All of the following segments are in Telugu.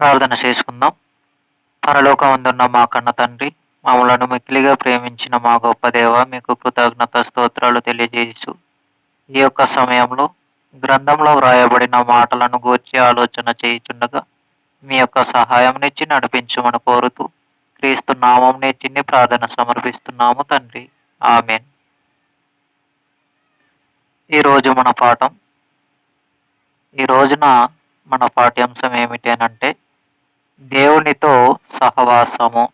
ప్రార్థన చేసుకుందాం. పరలోకమందున్న మా కన్న తండ్రి, మమ్మలను మిక్కిలిగా ప్రేమించిన మా గొప్ప దేవ, మీకు కృతజ్ఞత స్తోత్రాలు తెలియజేయచ్చు. ఈ యొక్క సమయంలో గ్రంథంలో వ్రాయబడిన మాటలను గూర్చి ఆలోచన చేయుచుండగా మీ యొక్క సహాయంనిచ్చి నడిపించమని కోరుతూ క్రీస్తు నామం చిన్ని ప్రార్థన సమర్పిస్తున్నాము తండ్రి. ఆమెన్. ఈరోజు మన పాఠం ఈ రోజున మన పాఠ్యాంశం ఏమిటి అనంటే దేవునితో సహవాసము.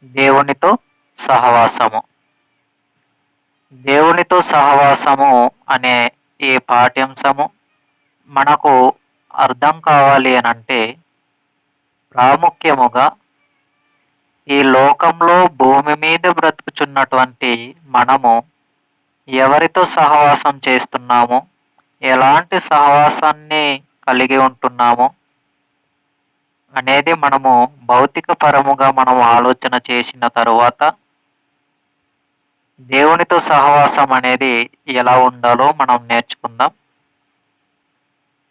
దేవునితో సహవాసము. దేవునితో సహవాసము అనే ఈ పాఠ్యాంశము మనకు అర్థం కావాలి అనంటే ప్రాముఖ్యముగా ఈ లోకంలో భూమి మీద బ్రతుకుచున్నటువంటి మనము ఎవరితో సహవాసం చేస్తున్నాము, ఎలాంటి సహవాసాన్ని కలిగి ఉంటున్నాము అనేది మనము భౌతిక పరముగా మనం ఆలోచన చేసిన తరువాత దేవునితో సహవాసం అనేది ఎలా ఉండాలో మనం నేర్చుకుందాం.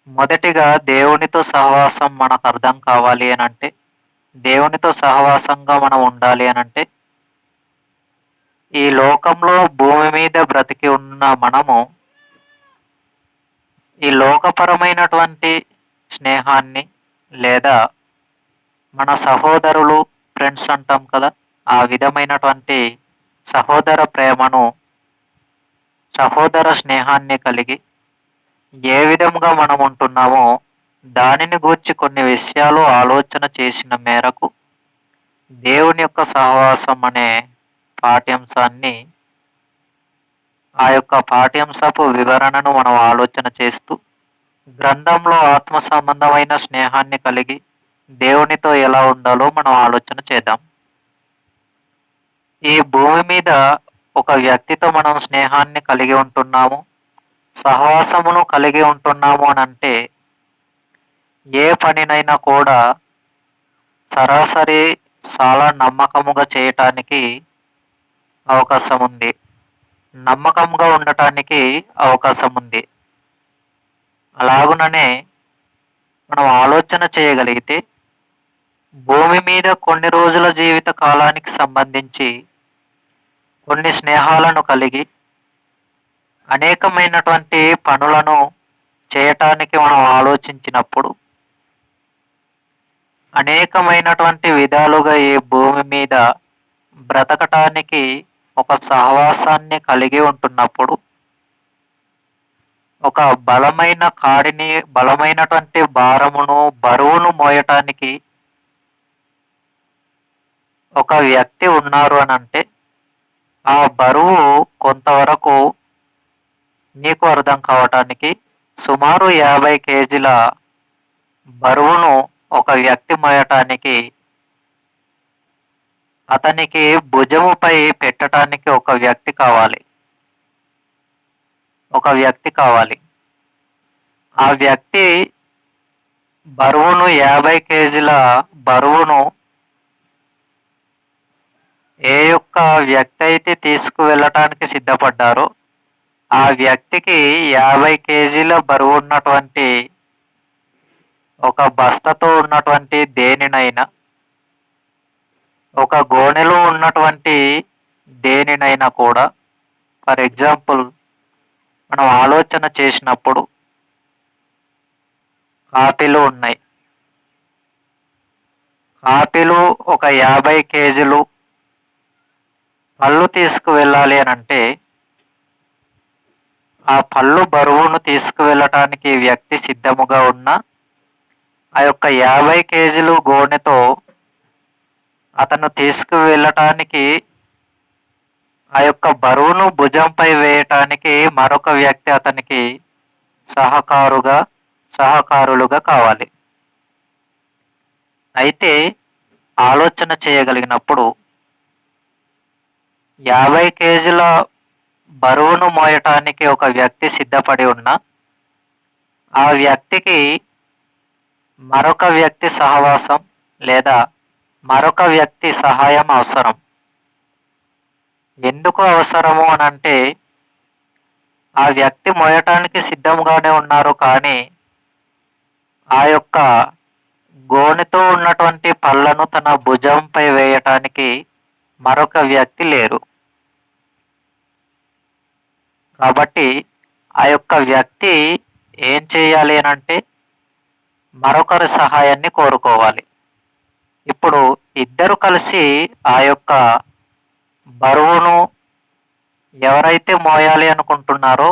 మొదటిగా దేవునితో సహవాసం మనకు అర్థం కావాలి అనంటే, దేవునితో సహవాసంగా మనం ఉండాలి అనంటే, ఈ లోకంలో భూమి మీద బ్రతికి ఉన్న మనము ఈ లోకపరమైనటువంటి స్నేహాన్ని లేదా మన సహోదరులు, ఫ్రెండ్స్ అంటాం కదా, ఆ విధమైనటువంటి సహోదర ప్రేమను, సహోదర స్నేహాన్ని కలిగి ఏ విధంగా మనం ఉంటున్నామో దానిని గూర్చి కొన్ని విషయాలు ఆలోచన చేసిన మేరకు దేవుని యొక్క సహవాసం అనే పాఠ్యాంశాన్ని, ఆ యొక్క పాఠ్యాంశపు వివరణను మనం ఆలోచన చేస్తూ గ్రంథంలో ఆత్మ సంబంధమైన స్నేహాన్ని కలిగి దేవునితో ఎలా ఉండాలో మనం ఆలోచన చేద్దాం. ఈ భూమి మీద ఒక వ్యక్తితో మనం స్నేహాన్ని కలిగి ఉంటున్నాము, సహవాసమును కలిగి ఉంటున్నాము అని అంటే ఏ పనినైనా కూడా సరాసరి చాలా నమ్మకముగా చేయటానికి అవకాశం ఉంది, నమ్మకంగా ఉండటానికి అవకాశం ఉంది. అలాగుననే మనం ఆలోచన చేయగలిగితే భూమి మీద కొన్ని రోజుల జీవిత కాలానికి సంబంధించి కొన్ని స్నేహాలను కలిగి అనేకమైనటువంటి పనులను చేయటానికి మనం ఆలోచించినప్పుడు అనేకమైనటువంటి విధాలుగా ఈ భూమి మీద బ్రతకటానికి ఒక సహవాసాన్ని కలిగి ఉంటున్నప్పుడు ఒక బలమైన కాడిని, బలమైనటువంటి భారమును, బరువును మోయటానికి ఒక వ్యక్తి ఉన్నారు అని అంటే ఆ బరువు కొంతవరకు మీకు అర్థం కావటానికి సుమారు 50 కేజీల బరువును ఒక వ్యక్తి మోయటానికి అతనికి భుజముపై పెట్టడానికి ఒక వ్యక్తి కావాలి. ఒక వ్యక్తి కావాలి. ఆ వ్యక్తి బరువును 50 కేజీల బరువును ఏ యొక్క వ్యక్తి అయితే తీసుకువెళ్ళటానికి సిద్ధపడ్డారో ఆ వ్యక్తికి 50 కేజీల బరువు ఉన్నటువంటి ఒక బస్తతో ఉన్నటువంటి దేనినైనా, ఒక గోనెలో ఉన్నటువంటి దేనినైనా కూడా, ఫర్ ఎగ్జాంపుల్ మనం ఆలోచన చేసినప్పుడు కాపీలు ఉన్నాయి. కాపీలు ఒక 50 కేజీలు పళ్ళు తీసుకువెళ్ళాలి అని అంటే ఆ పళ్ళు బరువును తీసుకువెళ్ళటానికి వ్యక్తి సిద్ధముగా ఉన్న ఆ యొక్క 50 కేజీలు గోనెతో అతను తీసుకువెళ్ళటానికి, ఆ యొక్క బరువును భుజంపై వేయటానికి మరొక వ్యక్తి అతనికి సహకారులుగా కావాలి. అయితే ఆలోచన చేయగలిగినప్పుడు 50 కేజీల బరువును మోయటానికి ఒక వ్యక్తి సిద్ధపడి ఉన్న ఆ వ్యక్తికి మరొక వ్యక్తి సహవాసం లేదా మరొక వ్యక్తి సహాయం అవసరం. ఎందుకు అవసరము అనంటే ఆ వ్యక్తి మోయటానికి సిద్ధంగానే ఉన్నారు, కానీ ఆ యొక్క గోనెతో ఉన్నటువంటి పళ్ళను తన భుజంపై వేయటానికి మరొక వ్యక్తి లేరు. కాబట్టి ఆ యొక్క వ్యక్తి ఏం చేయాలి అనంటే మరొకరి సహాయాన్ని కోరుకోవాలి. ఇప్పుడు ఇద్దరు కలిసి ఆ యొక్క బరువును ఎవరైతే మోయాలి అనుకుంటున్నారో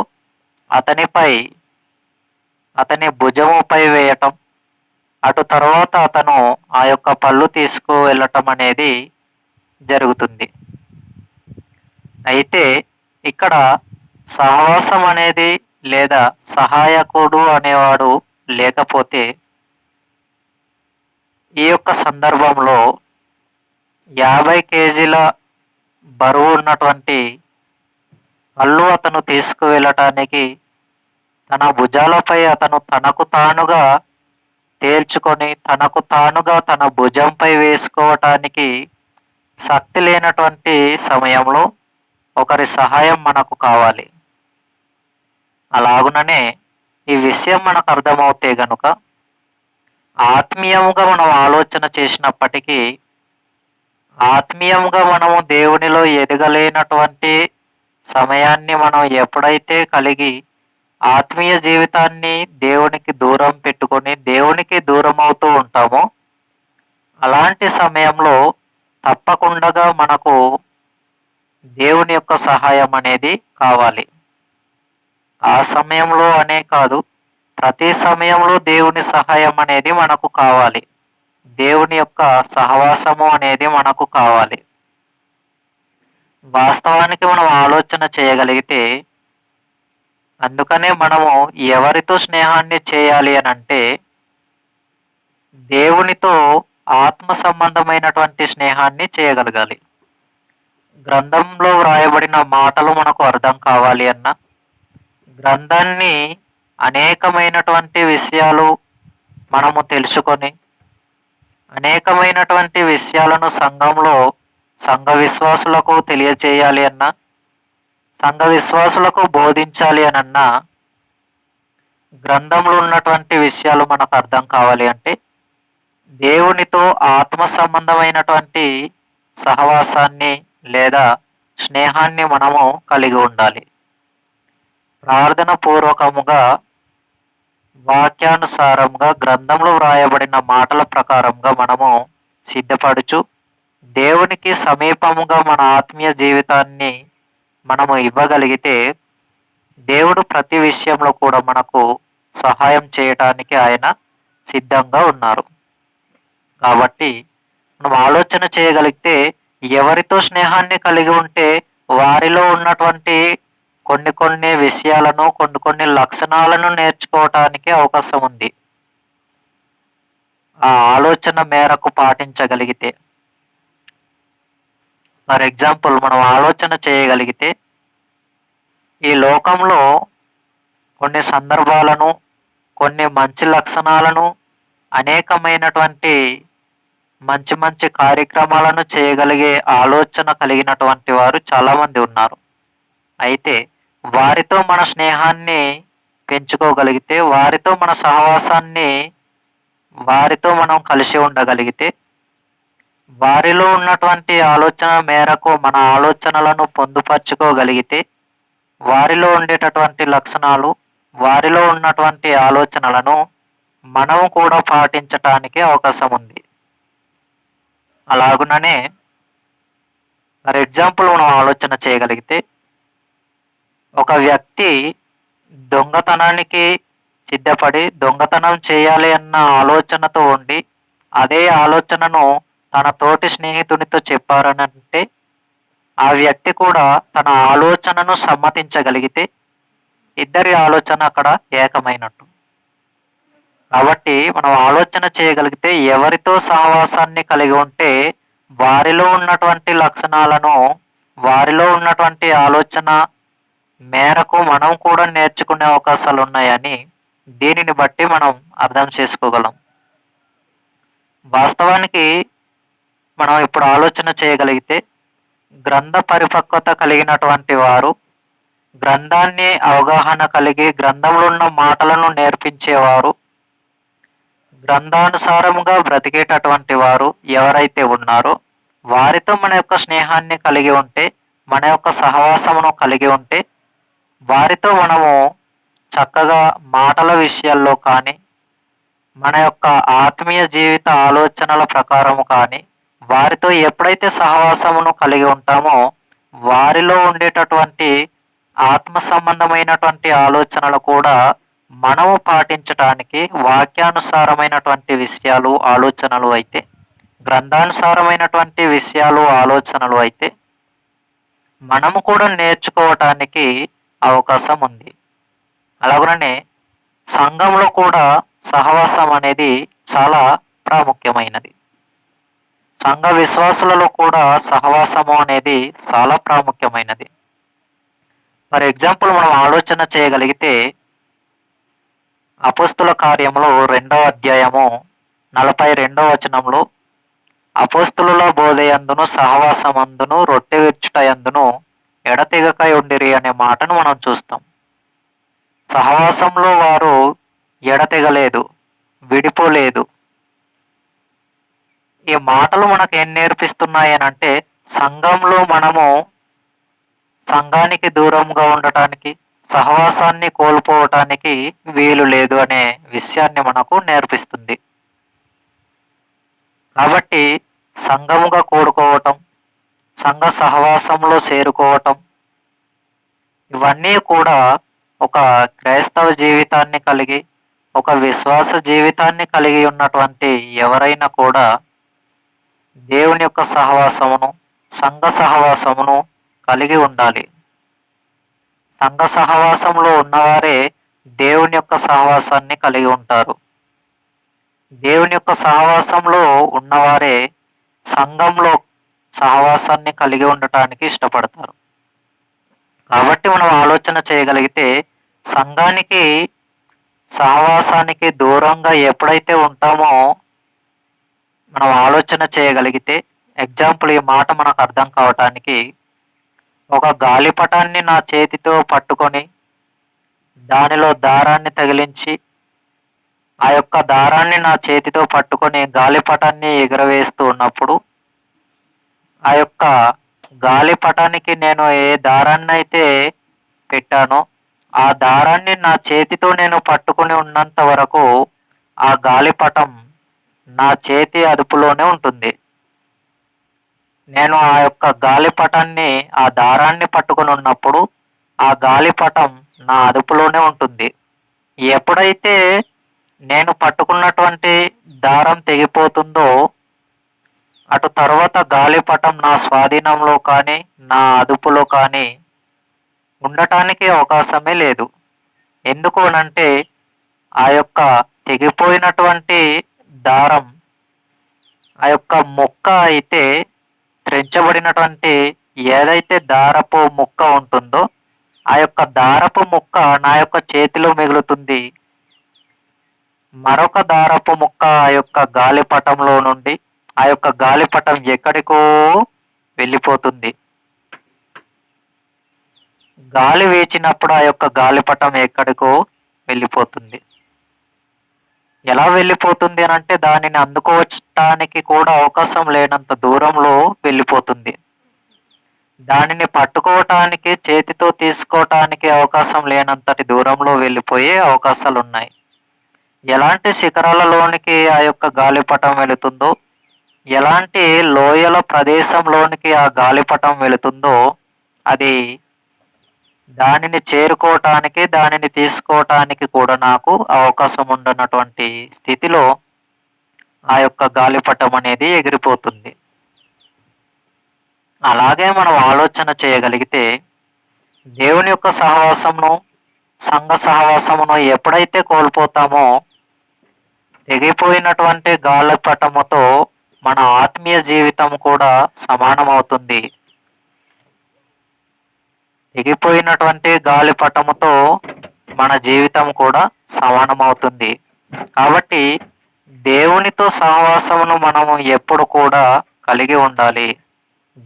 అతని భుజముపై వేయటం, అటు తర్వాత అతను ఆ యొక్క పళ్ళు తీసుకువెళ్ళటం అనేది జరుగుతుంది. అయితే ఇక్కడ సహవాసం అనేది లేదా సహాయకుడు అనేవాడు లేకపోతే ఈ యొక్క సందర్భంలో 50 కేజీల బరువు ఉన్నటువంటి పళ్ళు అతను తీసుకువెళ్ళటానికి తన భుజాలపై అతను తనకు తానుగా తేల్చుకొని తనకు తానుగా తన భుజంపై వేసుకోవటానికి శక్తి లేనటువంటి సమయంలో ఒకరి సహాయం మనకు కావాలి. అలాగుననే ఈ విషయం మనకు అర్థమవుతే గనుక ఆత్మీయముగా మనం ఆలోచన చేసినప్పటికీ ఆత్మీయంగా మనము దేవునిలో ఎదగలేనటువంటి సమయాన్ని మనం ఎప్పుడైతే కలిగి ఆత్మీయ జీవితాన్ని దేవునికి దూరం పెట్టుకొని దేవునికి దూరం అవుతూ ఉంటామో అలాంటి సమయంలో తప్పకుండా మనకు దేవుని యొక్క సహాయం అనేది కావాలి. ఆ సమయంలో అనే కాదు, ప్రతి సమయంలో దేవుని సహాయం అనేది మనకు కావాలి. దేవుని యొక్క సహవాసము అనేది మనకు కావాలి. వాస్తవానికి మనం ఆలోచన చేయగలిగితే అందుకనే మనము ఎవరితో స్నేహాన్ని చేయాలి అని అంటే దేవునితో ఆత్మ సంబంధమైనటువంటి స్నేహాన్ని చేయగలగాలి. గ్రంథంలో వ్రాయబడిన మాటలు మనకు అర్థం కావాలి అన్న గ్రంథాన్ని అనేకమైనటువంటి విషయాలు మనము తెలుసుకొని అనేకమైనటువంటి విషయాలను సంఘ విశ్వాసులకు తెలియజేయాలి అన్న సంఘ విశ్వాసులకు బోధించాలి అనన్న గ్రంథంలో ఉన్నటువంటి విషయాలు మనకు అర్థం కావాలి అంటే దేవునితో ఆత్మ సంబంధమైనటువంటి సహవాసాన్ని లేదా స్నేహాన్ని మనము కలిగి ఉండాలి. ప్రార్థన పూర్వకముగా వాక్యానుసారంగా గ్రంథంలో వ్రాయబడిన మాటల ప్రకారంగా మనము సిద్ధపడుచు దేవునికి సమీపముగా మన ఆత్మీయ జీవితాన్ని మనము ఇవ్వగలిగితే దేవుడు ప్రతి విషయంలో కూడా మనకు సహాయం చేయటానికి ఆయన సిద్ధంగా ఉన్నారు. కాబట్టి మనం ఆలోచన చేయగలిగితే ఎవరితో స్నేహాన్ని కలిగి ఉంటే వారిలో ఉన్నటువంటి కొన్ని విషయాలను కొన్ని లక్షణాలను నేర్చుకోవటానికి అవకాశం ఉంది. ఆ ఆలోచన మేరకు పాటించగలిగితే ఫర్ ఎగ్జాంపుల్ మనం ఆలోచన చేయగలిగితే ఈ లోకంలో కొన్ని సందర్భాలను కొన్ని మంచి లక్షణాలను అనేకమైనటువంటి మంచి కార్యక్రమాలను చేయగలిగే ఆలోచన కలిగినటువంటి వారు చాలామంది ఉన్నారు. అయితే వారితో మన స్నేహాన్ని పెంచుకోగలిగితే వారితో మన సహవాసాన్ని వారితో మనం కలిసి ఉండగలిగితే వారిలో ఉన్నటువంటి ఆలోచన మేరకు మన ఆలోచనలను పొందుపరుచుకోగలిగితే వారిలో ఉండేటటువంటి లక్షణాలు వారిలో ఉన్నటువంటి ఆలోచనలను మనము కూడా పాటించటానికి అవకాశం ఉంది. అలాగుననే ఫర్ ఎగ్జాంపుల్ మనం ఆలోచన చేయగలిగితే ఒక వ్యక్తి దొంగతనానికి సిద్ధపడి దొంగతనం చేయాలి అన్న ఆలోచనతో ఉండి అదే ఆలోచనను తన తోటి స్నేహితునితో చెప్పారనంటే ఆ వ్యక్తి కూడా తన ఆలోచనను సమ్మతించగలిగితే ఇద్దరి ఆలోచన అక్కడ ఏకమైనట్టు. కాబట్టి మనం ఆలోచన చేయగలిగితే ఎవరితో సహవాసాన్ని కలిగి ఉంటే వారిలో ఉన్నటువంటి లక్షణాలను వారిలో ఉన్నటువంటి ఆలోచన మేరకు మనం కూడా నేర్చుకునే అవకాశాలు ఉన్నాయని దీనిని బట్టి మనం అర్థం చేసుకోగలం. వాస్తవానికి మనం ఇప్పుడు ఆలోచన చేయగలిగితే గ్రంథ పరిపక్వత కలిగినటువంటి వారు గ్రంథాన్ని అవగాహన కలిగి గ్రంథంలో ఉన్న మాటలను నేర్పించేవారు గ్రంథానుసారముగా బ్రతికేటటువంటి వారు ఎవరైతే ఉన్నారో వారితో మన యొక్క స్నేహాన్ని కలిగి ఉంటే, మన యొక్క సహవాసమును కలిగి ఉంటే, వారితో మనము చక్కగా మాటల విషయాల్లో కానీ, మన యొక్క ఆత్మీయ జీవిత ఆలోచనల ప్రకారము కానీ, వారితో ఎప్పుడైతే సహవాసమును కలిగి ఉంటామో, వారిలో ఉండేటటువంటి ఆత్మ సంబంధమైనటువంటి ఆలోచనలు కూడా మనము పాటించటానికి వాక్యానుసారమైనటువంటి విషయాలు, ఆలోచనలు అయితే, గ్రంథానుసారమైనటువంటి విషయాలు, ఆలోచనలు అయితే, మనము కూడా నేర్చుకోవటానికి అవకాశం ఉంది. అలాగనే సంఘంలో కూడా సహవాసం అనేది చాలా ప్రాముఖ్యమైనది. సంఘ విశ్వాసులలో కూడా సహవాసము అనేది చాలా ప్రాముఖ్యమైనది. ఫర్ ఎగ్జాంపుల్ మనం ఆలోచన చేయగలిగితే అపోస్తుల కార్యములో 2వ అధ్యాయము 42వ వచనంలో అపోస్తులుల బోధయందును సహవాసమందును రొట్టె విరుచుటయందును ఎడతెగక ఉండిరి అనే మాటను మనం చూస్తాం. సహవాసంలో వారు ఎడతెగలేదు, విడిపోలేదు. ఈ మాటలు మనకు ఏం నేర్పిస్తున్నాయి అని అంటే, సంఘంలో మనము సంఘానికి దూరంగా ఉండటానికి, సహవాసాన్ని కోల్పోవటానికి వీలు లేదు అనే విషయాన్ని మనకు నేర్పిస్తుంది. కాబట్టి సంఘముగా కూడుకోవటం, సంఘ సహవాసంలో చేరుకోవటం, ఇవన్నీ కూడా ఒక క్రైస్తవ జీవితాన్ని కలిగి, ఒక విశ్వాస జీవితాన్ని కలిగి ఉన్నటువంటి ఎవరైనా కూడా దేవుని యొక్క సహవాసమును, సంఘ సహవాసమును కలిగి ఉండాలి. సంఘ సహవాసంలో ఉన్నవారే దేవుని యొక్క సహవాసాన్ని కలిగి ఉంటారు. దేవుని యొక్క సహవాసంలో ఉన్నవారే సంఘంలో సహవాసాన్ని కలిగి ఉండటానికి ఇష్టపడతారు. కాబట్టి మనం ఆలోచన చేయగలిగితే, సంఘానికి సహవాసానికి దూరంగా ఎప్పుడైతే ఉంటామో మనం ఆలోచన చేయగలిగితే, ఎగ్జాంపుల్ ఈ మాట మనకు అర్థం కావటానికి, ఒక గాలిపటాన్ని నా చేతితో పట్టుకొని దానిలో దారాన్ని తగిలించి, ఆ యొక్క దారాన్ని నా చేతితో పట్టుకొని గాలిపటాన్ని ఎగురవేస్తూ ఉన్నప్పుడు, ఆ యొక్క గాలిపటానికి నేను ఏ దారాన్ని అయితే పెట్టానో ఆ దారాన్ని నా చేతితో నేను పట్టుకుని ఉన్నంత వరకు ఆ గాలిపటం నా చేతి అదుపులోనే ఉంటుంది. నేను ఆ యొక్క గాలిపటాన్ని, ఆ దారాన్ని పట్టుకుని ఉన్నప్పుడు ఆ గాలిపటం నా అదుపులోనే ఉంటుంది. ఎప్పుడైతే నేను పట్టుకున్నటువంటి దారం తెగిపోతుందో, అటు తర్వాత గాలిపటం నా స్వాధీనంలో కానీ, నా అదుపులో కానీ ఉండటానికి అవకాశమే లేదు. ఎందుకు అనంటే, ఆ యొక్క తెగిపోయినటువంటి దారం, ఆ యొక్క ముక్క అయితే, త్రెంచబడినటువంటి ఏదైతే దారపు ముక్క ఉంటుందో ఆ యొక్క దారపు ముక్క నా యొక్క చేతిలో మిగులుతుంది. మరొక దారపు ముక్క ఆ యొక్క గాలిపటంలో నుండి ఆ యొక్క గాలిపటం ఎక్కడికో వెళ్ళిపోతుంది. గాలి వీచినప్పుడు ఆ యొక్క గాలిపటం ఎక్కడికో వెళ్ళిపోతుంది. ఎలా వెళ్ళిపోతుంది అని అంటే, దానిని అందుకోవటానికి కూడా అవకాశం లేనంత దూరంలో వెళ్ళిపోతుంది. దానిని పట్టుకోవటానికి, చేతితో తీసుకోవటానికి అవకాశం లేనంతటి దూరంలో వెళ్ళిపోయే అవకాశాలు ఉన్నాయి. ఎలాంటి శిఖరాలలోనికి ఆ యొక్క గాలిపటం వెళుతుందో, ఎలాంటి లోయల ప్రదేశంలోనికి ఆ గాలిపటం వెళుతుందో, అది దానిని చేరుకోవటానికి, దానిని తీసుకోవటానికి కూడా నాకు అవకాశం ఉండనటువంటి స్థితిలో ఆ యొక్క గాలిపటం అనేది ఎగిరిపోతుంది. అలాగే మనం ఆలోచన చేయగలిగితే, దేవుని యొక్క సహవాసమును, సంఘ సహవాసమును ఎప్పుడైతే కోల్పోతామో, తెగిపోయినటువంటి గాలిపటముతో మన ఆత్మీయ జీవితం కూడా సమానమవుతుంది. తెగిపోయినటువంటి గాలిపటముతో మన జీవితం కూడా సమానమవుతుంది. కాబట్టి దేవునితో సహవాసమును మనము ఎప్పుడు కూడా కలిగి ఉండాలి.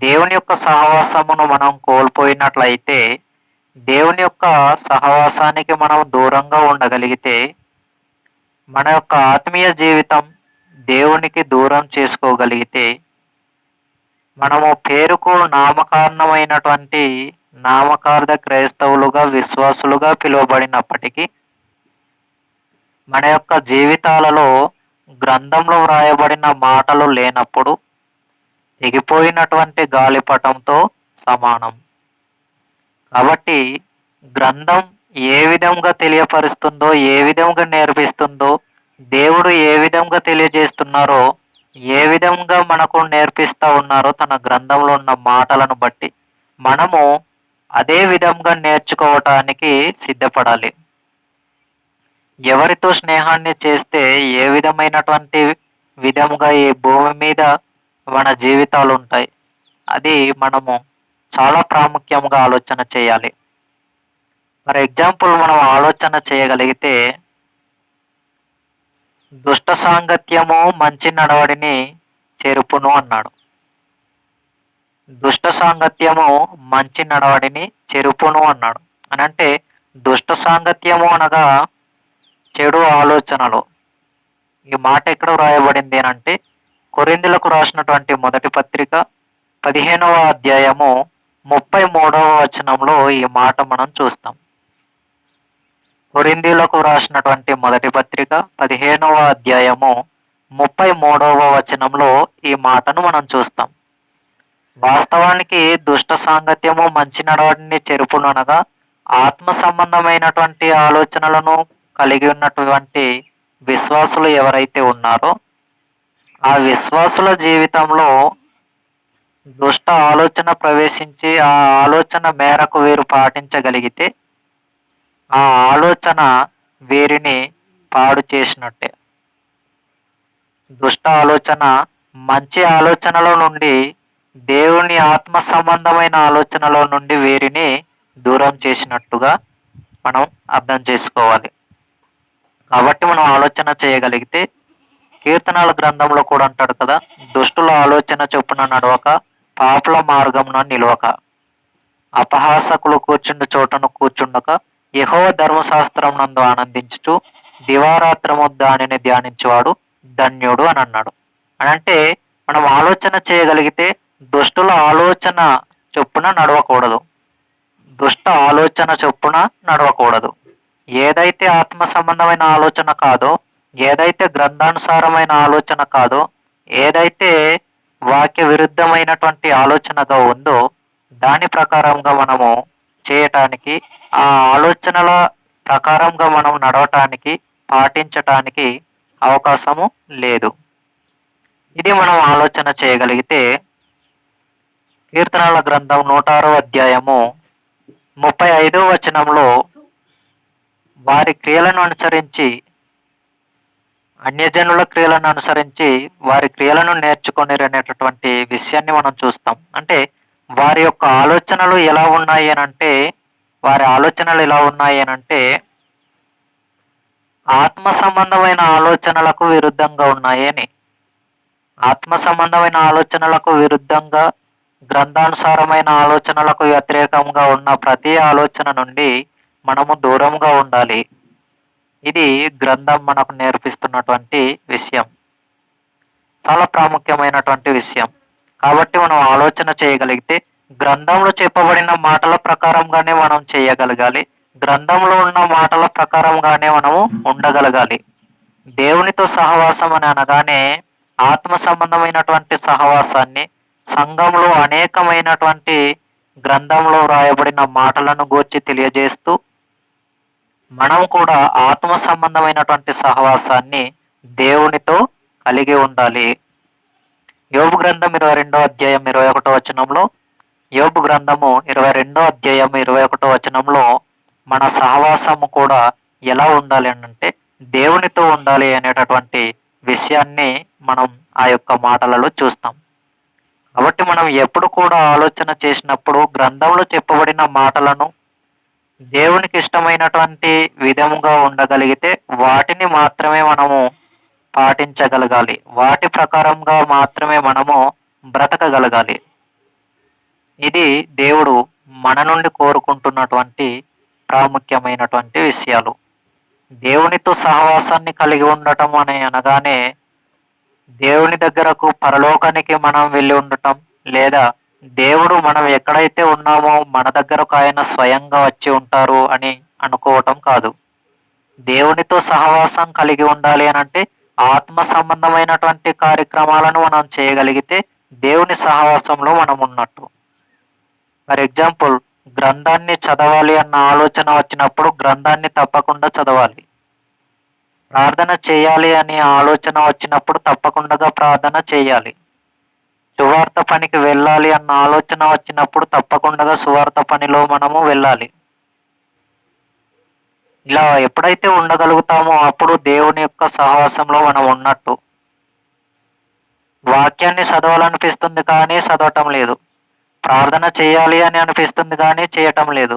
దేవుని యొక్క సహవాసమును మనం కోల్పోయినట్లయితే, దేవుని యొక్క సహవాసానికి మనం దూరంగా ఉండగలిగితే, మన యొక్క ఆత్మీయ జీవితం దేవునికి దూరం చేసుకోగలిగితే మనము పేరుకు నామకారణమైనటువంటి నామకార్థ క్రైస్తవులుగా విశ్వాసులుగా పిలువబడినప్పటికీ మన యొక్క జీవితాలలో గ్రంథంలో వ్రాయబడిన మాటలు లేనప్పుడు తెగిపోయినటువంటి గాలిపటంతో సమానం. కాబట్టి గ్రంథం ఏ విధంగా తెలియపరుస్తుందో, ఏ విధంగా నేర్పిస్తుందో, దేవుడు ఏ విధంగా తెలియజేస్తున్నారో, ఏ విధంగా మనకు నేర్పిస్తూ ఉన్నారో తన గ్రంథంలో ఉన్న మాటలను బట్టి మనము అదే విధంగా నేర్చుకోవటానికి సిద్ధపడాలి. ఎవరితో స్నేహాన్ని చేస్తే ఏ విధమైనటువంటి విధముగా ఈ భూమి మీద మన జీవితాలు ఉంటాయి, అది మనము చాలా ప్రాముఖ్యంగా ఆలోచన చేయాలి. ఫర్ ఎగ్జాంపుల్ మనం ఆలోచన చేయగలిగితే దుష్ట సాంగత్యము మంచి నడవడిని చెరుపును అన్నాడు. దుష్ట సాంగత్యము మంచి నడవడిని చెరుపును అన్నాడు అని అంటే దుష్ట సాంగత్యము అనగా చెడు ఆలోచనలు. ఈ మాట ఎక్కడ వ్రాయబడింది అంటే కొరింథీయులకు రాసినటువంటి మొదటి పత్రిక 15వ అధ్యాయము 33వ వచనంలో ఈ మాట మనం చూస్తాం. కొరింథీయులకు రాసినటువంటి మొదటి పత్రిక 15వ అధ్యాయము 33వ వచనంలో ఈ మాటను మనం చూస్తాం. వాస్తవానికి దుష్ట సాంగత్యము మంచి నడవడిని చెరుపుననగా ఆత్మ సంబంధమైనటువంటి ఆలోచనలను కలిగి ఉన్నటువంటి విశ్వాసులు ఎవరైతే ఉన్నారో ఆ విశ్వాసుల జీవితంలో దుష్ట ఆలోచన ప్రవేశించి ఆ ఆలోచన మేరకు వీరు పాటించగలిగితే ఆ ఆలోచన వీరిని పాడు చేసినట్టే. దుష్ట ఆలోచన మంచి ఆలోచనలో నుండి, దేవుని ఆత్మ సంబంధమైన ఆలోచనలో నుండి వీరిని దూరం చేసినట్టుగా మనం అర్థం చేసుకోవాలి. కాబట్టి మనం ఆలోచన చేయగలిగితే కీర్తనల గ్రంథంలో కూడా అంటాడు కదా, దుష్టుల ఆలోచన చొప్పున నడవక పాపుల మార్గమున నిలవక అపహాసకులు కూర్చుండు చోటను కూర్చుండక యెహోవా ధర్మశాస్త్రం నందు ఆనందించుచు దివారాత్రము దానిని ధ్యానించేవాడు ధన్యుడు అని అన్నాడు. అని అంటే మనం ఆలోచన చేయగలిగితే దుష్టుల ఆలోచన చొప్పున నడవకూడదు, దుష్ట ఆలోచన చొప్పున నడవకూడదు. ఏదైతే ఆత్మ సంబంధమైన ఆలోచన కాదో, ఏదైతే గ్రంథానుసారమైన ఆలోచన కాదో, ఏదైతే వాక్య విరుద్ధమైనటువంటి ఆలోచనగా ఉందో దాని ప్రకారంగా మనము చేయటానికి, ఆ ఆలోచనల ప్రకారంగా మనం నడవటానికి, పాటించటానికి అవకాశము లేదు. ఇది మనం ఆలోచన చేయగలిగితే కీర్తనల గ్రంథం 106వ అధ్యాయము 35వ వచనంలో వారి క్రియలను అనుసరించి, అన్యజనుల క్రియలను అనుసరించి వారి క్రియలను నేర్చుకొనిరనేటటువంటి విషయాన్ని మనం చూస్తాం. అంటే వారి యొక్క ఆలోచనలు ఎలా ఉన్నాయి అని అంటే, వారి ఆలోచనలు ఎలా ఉన్నాయి అని అంటే ఆత్మ సంబంధమైన ఆలోచనలకు విరుద్ధంగా ఉన్నాయి అని. ఆత్మ సంబంధమైన ఆలోచనలకు విరుద్ధంగా, గ్రంథానుసారమైన ఆలోచనలకు వ్యతిరేకంగా ఉన్న ప్రతి ఆలోచన నుండి మనము దూరంగా ఉండాలి. ఇది గ్రంథం మనకు నేర్పిస్తున్నటువంటి విషయం, చాలా ప్రాముఖ్యమైనటువంటి విషయం. కాబట్టి మనం ఆలోచన చేయగలిగితే గ్రంథంలో చెప్పబడిన మాటల ప్రకారంగానే మనం చేయగలగాలి, గ్రంథంలో ఉన్న మాటల ప్రకారంగానే మనము ఉండగలగాలి. దేవునితో సహవాసం అని అనగానే ఆత్మ సంబంధమైనటువంటి సహవాసాన్ని, సంఘంలో అనేకమైనటువంటి గ్రంథంలో వ్రాయబడిన మాటలను గూర్చి తెలియజేస్తూ మనం కూడా ఆత్మ సంబంధమైనటువంటి సహవాసాన్ని దేవునితో కలిగి ఉండాలి. యోబు గ్రంథం 22వ అధ్యాయం 21వ వచనంలో, యోబు గ్రంథము 22వ అధ్యాయం 21వ వచనంలో మన సహవాసము కూడా ఎలా ఉండాలి అంటే దేవునితో ఉండాలి అనేటటువంటి విషయాన్ని మనం ఆ యొక్క మాటలలో చూస్తాం. కాబట్టి మనం ఎప్పుడు కూడా ఆలోచన చేసినప్పుడు గ్రంథంలో చెప్పబడిన మాటలను దేవునికి ఇష్టమైనటువంటి విధముగా ఉండగలిగితే వాటిని మాత్రమే మనము పాటించగలగాలి, వాటి ప్రకారంగా మాత్రమే మనము బ్రతకగలగాలి. ఇది దేవుడు మన నుండి కోరుకుంటున్నటువంటి ప్రాముఖ్యమైనటువంటి విషయాలు. దేవునితో సహవాసాన్ని కలిగి ఉండటం అని అనగానే దేవుని దగ్గరకు పరలోకానికి మనం వెళ్ళి ఉండటం, లేదా దేవుడు మనం ఎక్కడైతే ఉన్నామో మన దగ్గరకు ఆయన స్వయంగా వచ్చి ఉంటారు అని అనుకోవటం కాదు. దేవునితో సహవాసం కలిగి ఉండాలి అనంటే ఆత్మ సంబంధమైనటువంటి కార్యక్రమాలను మనం చేయగలిగితే దేవుని సహవాసంలో మనం ఉన్నట్టు. ఫర్ ఎగ్జాంపుల్, గ్రంథాన్ని చదవాలి అన్న ఆలోచన వచ్చినప్పుడు గ్రంథాన్ని తప్పకుండా చదవాలి. ప్రార్థన చేయాలి అనే ఆలోచన వచ్చినప్పుడు తప్పకుండా ప్రార్థన చేయాలి. సువార్త పనికి వెళ్ళాలి అన్న ఆలోచన వచ్చినప్పుడు తప్పకుండా సువార్త పనిలో మనము వెళ్ళాలి. ఇలా ఎప్పుడైతే ఉండగలుగుతామో అప్పుడు దేవుని యొక్క సహవాసంలో మనం ఉన్నట్టు. వాక్యాన్ని చదవాలనిపిస్తుంది కానీ చదవటం లేదు. ప్రార్థన చేయాలి అని అనిపిస్తుంది కానీ చేయటం లేదు.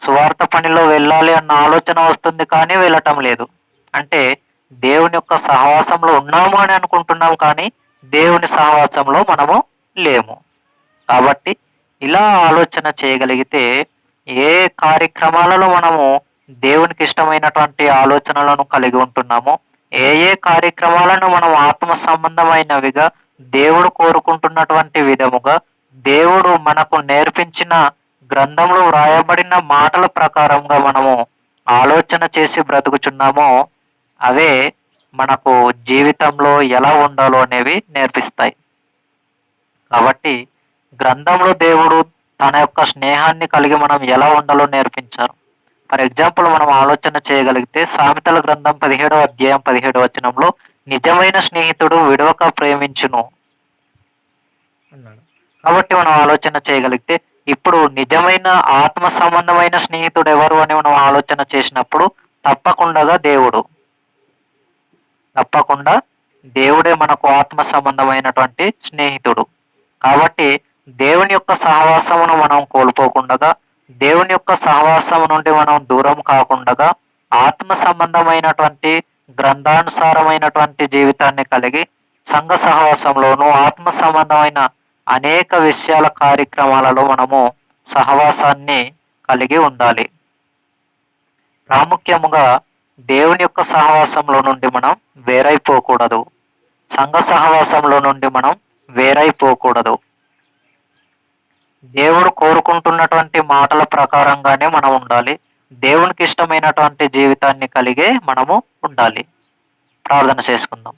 సువార్త పనిలో వెళ్ళాలి అన్న ఆలోచన వస్తుంది కానీ వెళ్ళటం లేదు. అంటే దేవుని యొక్క సహవాసంలో ఉన్నాము అని అనుకుంటున్నాం కానీ దేవుని సహవాసంలో మనము లేము. కాబట్టి ఇలా ఆలోచన చేయగలిగితే ఏ కార్యక్రమాలలో మనము దేవునికి ఇష్టమైనటువంటి ఆలోచనలను కలిగి ఉంటున్నామో, ఏ ఏ కార్యక్రమాలను మనం ఆత్మ సంబంధమైనవిగా దేవుడు కోరుకుంటున్నటువంటి విధముగా దేవుడు మనకు నేర్పించిన గ్రంథంలో వ్రాయబడిన మాటల ప్రకారంగా మనము ఆలోచన చేసి బ్రతుకుచున్నామో అవే మనకు జీవితంలో ఎలా ఉండాలో అనేవి నేర్పిస్తాయి. కాబట్టి గ్రంథంలో దేవుడు తన యొక్క స్నేహాన్ని కలిగి మనం ఎలా ఉండాలో నేర్పించారు. ఫర్ ఎగ్జాంపుల్, మనం ఆలోచన చేయగలిగితే సామెతల గ్రంథం 17వ అధ్యాయం 17వ వచనంలో నిజమైన స్నేహితుడు విడవక ప్రేమించును అన్నాడు. కాబట్టి మనం ఆలోచన చేయగలిగితే ఇప్పుడు నిజమైన ఆత్మ సంబంధమైన స్నేహితుడు ఎవరు అని మనం ఆలోచన చేసినప్పుడు తప్పకుండా దేవుడే మనకు ఆత్మ సంబంధమైనటువంటి స్నేహితుడు. కాబట్టి దేవుని యొక్క సహవాసమును మనం కోల్పోకుండా, దేవుని యొక్క సహవాసం నుండి మనం దూరం కాకుండా ఆత్మ సంబంధమైనటువంటి గ్రంథానుసారమైనటువంటి జీవితాన్ని కలిగి సంఘ సహవాసంలోనూ ఆత్మ సంబంధమైన అనేక విషయాల కార్యక్రమాలలో మనము సహవాసాన్ని కలిగి ఉండాలి. ప్రాముఖ్యముగా దేవుని యొక్క సహవాసంలో నుండి మనం వేరైపోకూడదు. సంఘ సహవాసంలో నుండి మనం వేరైపోకూడదు. దేవుడు కోరుకుంటున్నటువంటి మాటల ప్రకారంగానే మనం ఉండాలి. దేవునికి ఇష్టమైనటువంటి జీవితాన్ని కలిగే మనము ఉండాలి. ప్రార్థన చేసుకుందాం.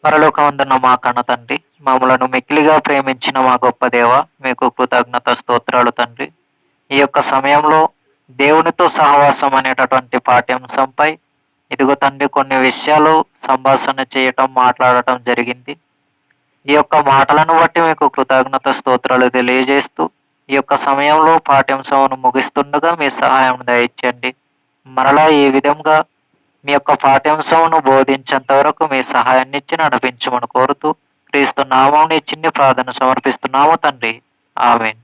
పరలోకమందున్న మా కన్న తండ్రి, మమ్మలను మిక్కిలిగా ప్రేమించిన మా గొప్ప దేవ, మీకు కృతజ్ఞత స్తోత్రాలు తండ్రి. ఈ యొక్క సమయంలో దేవునితో సహవాసం అనేటటువంటి పాఠ్యాంశంపై ఇదిగో తండ్రి కొన్ని విషయాలు సంభాషణ చేయటం, మాట్లాడటం జరిగింది. ఈ యొక్క మాటలను బట్టి మీకు కృతజ్ఞత స్తోత్రాలు తెలియజేస్తూ ఈ యొక్క సమయంలో పాఠ్యాంశమును ముగిస్తుండగా మీ సహాయం దయచేయండి. మరలా ఈ విధంగా మీ యొక్క పాఠ్యాంశమును బోధించేంత వరకు మీ సహాయాన్ని ఇచ్చి నడిపించమని కోరుతూ క్రీస్తు నామమున ఈ చిన్ని ప్రార్థన సమర్పిస్తున్నాము తండ్రి. ఆమేన్.